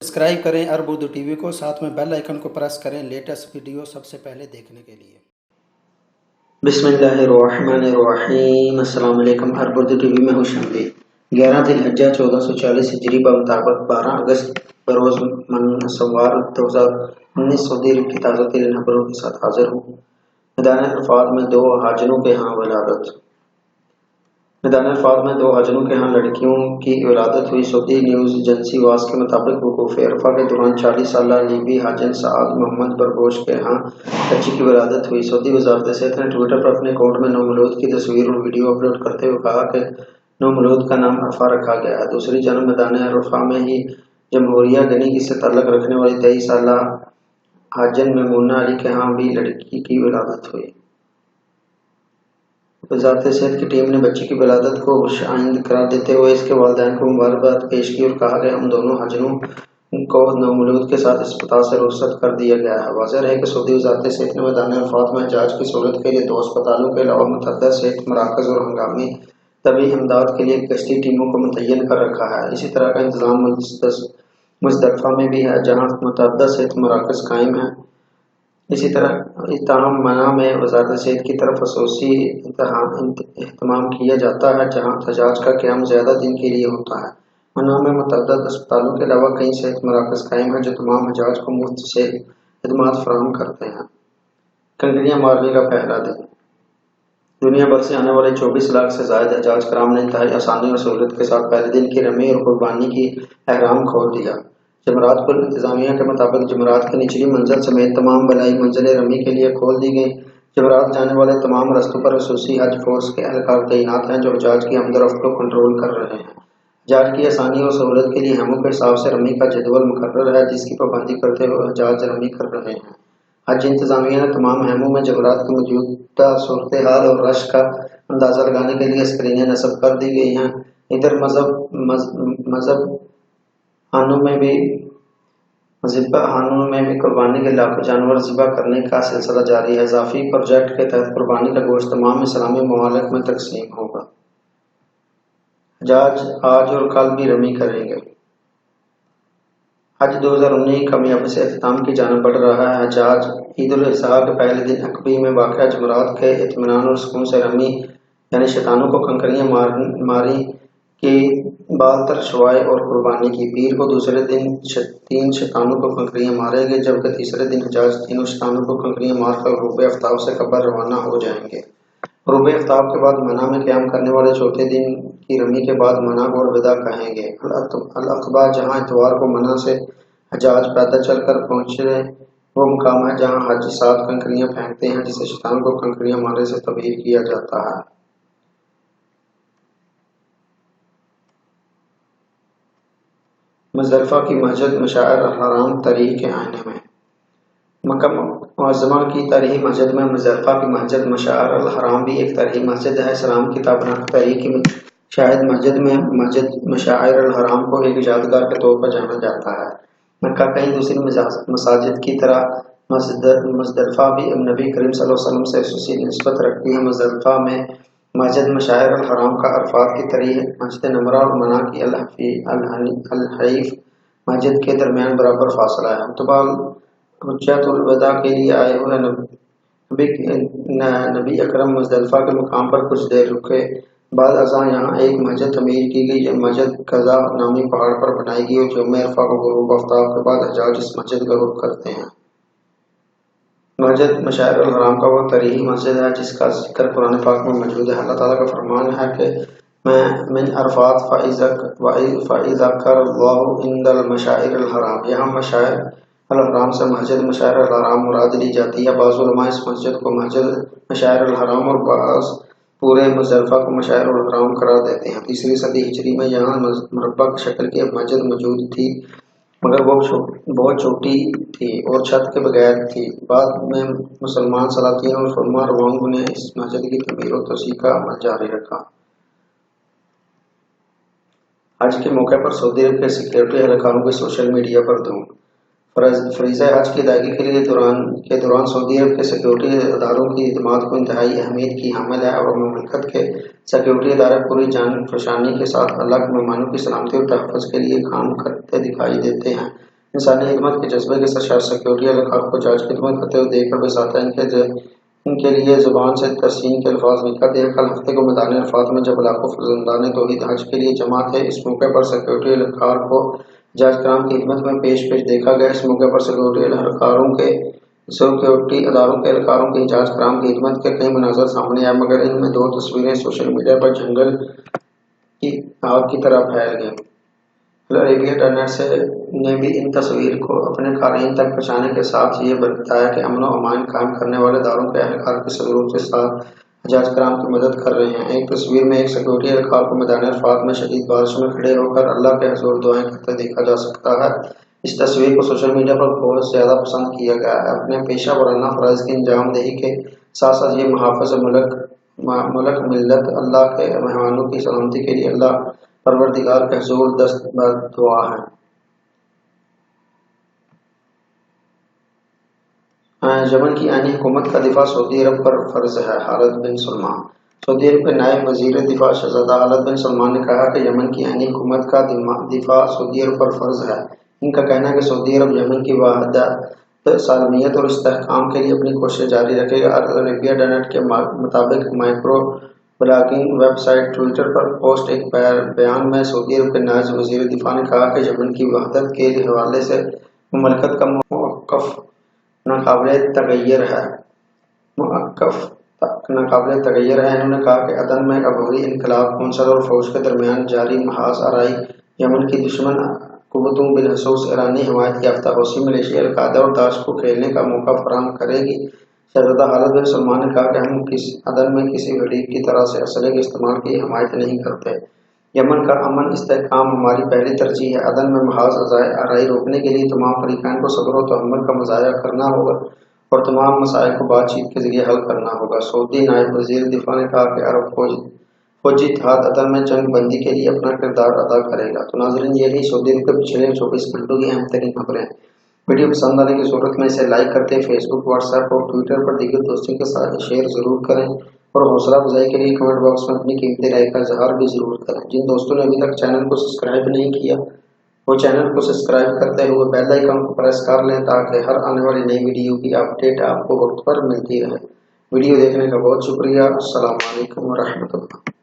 Subscribe کریں عرب Urdu T V کو، ساتھ میں بیل آئیکن کو پریس کریں لیٹسٹ ویڈیو سب سے پہلے دیکھنے کے لیے۔ بسم اللہ الرحمن الرحیم۔ السلام علیکم۔ عرب اردو ٹی وی میں خوش آمدید۔ 11 ذی الحجہ 1440 ہجری بمطابق 12 اگست بروز سوار 2019 سعودی عرب کی تازہ ترین خبروں کے ساتھ حاضر ہوں۔ میدان عرفات میں دو حاجنوں کے ہاں ولادت۔ میدان عرفات میں دو حاجنوں کے ہاں لڑکیوں کی ولادت ہوئی۔ سعودی نیوز ایجنسی واس کے مطابق وقوف عرفہ کے دوران 40 سالہ لیبی حاجن سعد محمد برگوش کے ہاں بچی کی ولادت ہوئی۔ سعودی وزارت صحت نے ٹویٹر پر اپنے اکاؤنٹ میں نومولود کی تصویر اور ویڈیو اپلوڈ کرتے ہوئے کہا کہ نومولود کا نام عرفہ رکھا گیا ہے۔ دوسری جانب میدان عرفہ میں ہی جمہوریہ گنی سے تعلق رکھنے والی 23 سالہ حاجن میمونہ علی کے ہاں بھی لڑکی کی ولادت ہوئی۔ وزارت صحت کی ٹیم نے بچی کی ولادت کو خوش آئند قرار دیتے ہوئے اس کے والدین کو مبارکباد پیش کی اور کہا کہ ہم دونوں حاجنوں کو نومولود کے ساتھ اسپتال سے رخصت کر دیا گیا ہے۔ واضح رہے کہ سعودی وزارت صحت نے میدان عرفات میں حجاج کی سہولت کے لیے 2 اسپتالوں کے علاوہ متعدد صحت مراکز اور ہنگامی طبی امداد کے لیے گشتی ٹیموں کو متعین کر رکھا ہے۔ اسی طرح کا انتظام مزدلفہ میں بھی ہے، جہاں متعدد صحت مراکز قائم ہیں۔ اسی طرح تاہم منع میں وزارت صحت کی طرف خصوصی اہتمام کیا جاتا ہے، جہاں حجاج کا قیام زیادہ دن کے لیے ہوتا ہے۔ منع میں متعدد اسپتالوں کے علاوہ کئی صحت مراکز قائم ہیں جو تمام حجاج کو مفت صحت خدمات فراہم کرتے ہیں۔ کنکریاں مارنے کا پہلا دن۔ دنیا بھر سے آنے والے 24 لاکھ سے زائد حجاج کرام نے انتہائی آسانی اور سہولت کے ساتھ پہلے دن کی رمی اور قربانی کی احرام کھول دیا۔ جمرات پل انتظامیہ کے مطابق جمرات کی نچلی منزل سمیت تمام بالائی منزلیں رمی کے لیے کھول دی گئیں۔ جمرات جانے والے تمام رستوں پر خصوصی حج فورس کے اہلکار تعینات ہیں جو حجاج کی آمد و رفت کو کنٹرول کر رہے ہیں۔ حجاج کی آسانی اور سہولت کے لیے ہیموں کے حساب سے رمی کا جدول مقرر ہے، جس کی پابندی کرتے ہوئے حجاج رمی کر رہے ہیں۔ حج انتظامیہ نے تمام ہیموں میں جمرات کی موجودہ صورتحال اور رش کا اندازہ لگانے کے لیے اسکرینیں نصب کر دی گئی ہیں۔ ادھر مذہب خانوں میں بھی قربانی کے لاکھوں جانور ذبح کرنے کا سلسلہ جاری ہے۔ اضافی پروجیکٹ کے تحت قربانی کا گوشت تمام اسلامی ممالک میں تقسیم ہوگا۔ حجاج آج اور کل بھی رمی کریں گے۔ حج 2019 کامیابی سے اختتام کی جانب بڑھ رہا ہے۔ حجاج عید الاضحیٰ کے پہلے دن عقبی میں واقع جمرات کے اطمینان اور سکون سے رمی، یعنی شیطانوں کو کنکریاں ماری کی بعد ترشوائے اور قربانی کی۔ پیر کو دوسرے دن 3 شیطانوں کو کنکریاں ماریں گے، جبکہ تیسرے دن حجاج تینوں شیطانوں کو کنکریاں مار کر غروب آفتاب سے قبر روانہ ہو جائیں گے۔ غروب آفتاب کے بعد منع میں قیام کرنے والے چوتھے دن کی رمی کے بعد منع کو الوداع کہیں گے۔ العقبہ، جہاں اتوار کو منع سے حجاج پیدل چل کر پہنچے، وہ مقام ہے جہاں حاجی 7 کنکریاں پھینکتے ہیں، جسے شیطان کو کنکریاں مارنے سے تعبیر کیا جاتا ہے۔ مزدلفہ کی مسجد مشاعر الحرام تاریخ کے آئینے میں۔ مکہ معظمہ کی تاریخی مسجد میں مزدلفہ کی مسجد مشاعر الحرام بھی ایک تاریخی مسجد ہے۔ اسلام کی تابناک تاریخی شاہد مسجد میں مسجد مشاعر الحرام کو ایک یادگار کے طور پر جانا جاتا ہے۔ مکہ کئی دوسری مساجد کی طرح مزدلفہ بھی نبی کریم صلی اللہ علیہ وسلم سے خصوصی نسبت رکھتی ہے۔ مزدلفہ میں مسجد مشاعر الحرام کا عرفات کی طریح مسجد نمرہ اور منی کی الحیف مسجد کے درمیان برابر فاصلہ ہے۔ متبال حجۃ الوداع کے لیے آئے ہوئے نبی اکرم مزدلفہ کے مقام پر کچھ دیر رکے۔ بعد ازاں یہاں ایک مسجد تعمیر کی گئی۔ یہ مسجد قضا نامی پہاڑ پر بنائی گئی اور یوم عرفہ کو غروب آفتاب کے بعد حجاج اس مسجد کا رخ کرتے ہیں۔ مسجد مشاعر الحرام کا وہ تاریخی مسجد ہے جس کا ذکر قرآن پاک میں موجود ہے۔ اللہ تعالیٰ کا فرمان ہے کہ من عرفات فَإِذَا ذَكَرَ اللَّهُ عِندَ الْمَشَاعِرِ الْحَرَامِ۔ یہاں مشاعر الحرام سے مسجد مشاعر الحرام مراد لی جاتی ہے۔ بعض علماء اس مسجد کو مسجد مشاعر الحرام اور بعض پورے مزدلفہ کو مشاعر الحرام قرار دیتے ہیں۔ 3 صدی ہجری میں یہاں مربع کی شکل کی مسجد موجود تھی، مگر وہ بہت چھوٹی تھی اور چھت کے بغیر تھی۔ بعد میں مسلمان سلاطین اور علماء روانگ نے اس مسجد کی تعمیر و توسیع کا عمل جاری رکھا۔ حج کے موقع پر سعودی عرب کے سیکورٹی اہلکاروں کی سوشل میڈیا پر دھوم۔ فریضہ حج کی ادائیگی کے دوران سعودی عرب کے سیکورٹی اداروں کی خدمات کو انتہائی اہمیت کی حامل ہے اور مملکت کے سیکورٹی ادارے پوری جان فشانی کے ساتھ الگ مہمانوں کی سلامتی اور تحفظ کے لیے کام کرتے دکھائی دیتے ہیں۔ انسانی خدمت کے جذبے کے ساتھ سیکورٹی اہلکار کو جانچ خدمت کرتے ہوئے دیکھ کر بساتا ان کے لیے زبان سے تحسین کے الفاظ نکلتے ہیں۔ کل ہفتے کو میدان عرفات میں جب لاکھوں فرزندان توحید حج کے لیے جمع تھے، اس موقع پر سیکورٹی اہلکار کو جج کرام کی خدمت میں پیش دیکھا گیا۔ اس موقع پر سیکورٹی اداروں کے اہلکاروں کی جج کرام کی خدمت کے کئی مناظر سامنے آئے، مگر ان میں دو تصویریں سوشل میڈیا پر جنگل کی آگ کی طرح پھیل گئیں۔ عربیہ نیٹ نے بھی ان تصویر کو اپنے قارئین تک پہنچانے کے ساتھ یہ بتایا کہ امن و امان قائم کرنے والے اداروں کے اہلکار کے ثبوت کے ساتھ حجاج کرام کی مدد کر رہے ہیں۔ ایک تصویر میں ایک سیکورٹی اہلکار کو میدان عرفات میں شدید بارش میں کھڑے ہو کر اللہ کے حضور دعائیں کرتے دیکھا جا سکتا ہے۔ اس تصویر کو سوشل میڈیا پر بہت زیادہ پسند کیا گیا ہے۔ اپنے پیشہ ورانہ فرائض کی انجام دہی کے ساتھ ساتھ یہ محافظ ملک ملت اللہ کے مہمانوں کی سلامتی کے لیے اللہ پروردگار کے حضور دست دعا ہے۔ یمن کی آئینی حکومت کا دفاع سعودی عرب پر فرض ہے، خالد بن سلمان۔ سعودی عرب کے نائب وزیر دفاع شہزادہ خالد بن سلمان نے کہا کہ یمن کی آئینی حکومت کا دفاع سعودی عرب پر فرض ہے۔ ان کا کہنا ہے کہ سعودی عرب یمن کی وحدت، سالمیت اور استحکام کے لیے اپنی کوششیں جاری رکھے گا۔ عربیہ نیٹ کے مطابق micro blogging website Twitter پر پوسٹ ایک بیان میں سعودی عرب کے نائب وزیر دفاع نے کہا کہ یمن کی وحدت کے حوالے سے مملکت کا موقف ناقابل تغیر ہے۔ انہوں نے کہا کہ عدن میں عبوری انقلاب کونسل اور فوج کے درمیان جاری محاذ آرائی یمن کی دشمن قوتوں بالخصوص ایرانی حمایت یافتہ حوثی ملیشیا القاعدہ اور داعش کو کھیلنے کا موقع فراہم کرے گی۔ شہزادہ خالد بن سلمان نے کہا کہ ہم عدن میں کسی غریب کی طرح سے اسلحے کے استعمال کی حمایت نہیں کرتے۔ یمن کا امن استحکام ہماری پہلی ترجیح ہے۔ عدن میں محاذ آرائی روکنے کے لیے تمام فریقین کو صبر و تحمل کا مظاہرہ کرنا ہوگا اور تمام مسائل کو بات چیت کے ذریعے حل کرنا ہوگا۔ سعودی نائب وزیر دفاع نے کہا کہ عرب فوجی اتحاد عدن میں جنگ بندی کے لیے اپنا کردار ادا کرے گا۔ تو ناظرین، یہ رہی سعودی عرب کے پچھلے 24 گھنٹوں کی اہم ترین خبریں۔ ویڈیو پسند آنے کی صورت میں اسے لائک کرتے، فیس بک، واٹس ایپ اور ٹویٹر پر دیگر دوستوں کے ساتھ شیئر ضرور کریں اور حوصلہ افزائی کے لیے کمنٹ باکس میں اپنی قیمتی رائے کا اظہار بھی ضرور کریں۔ جن دوستوں نے ابھی تک چینل کو سبسکرائب نہیں کیا وہ چینل کو سبسکرائب کرتے ہوئے بیل آئیکن کو پریس کر لیں تاکہ ہر آنے والی نئی ویڈیو کی اپڈیٹ آپ کو وقت پر ملتی رہے۔ ویڈیو دیکھنے کا بہت شکریہ۔ السلام علیکم ورحمۃ اللہ۔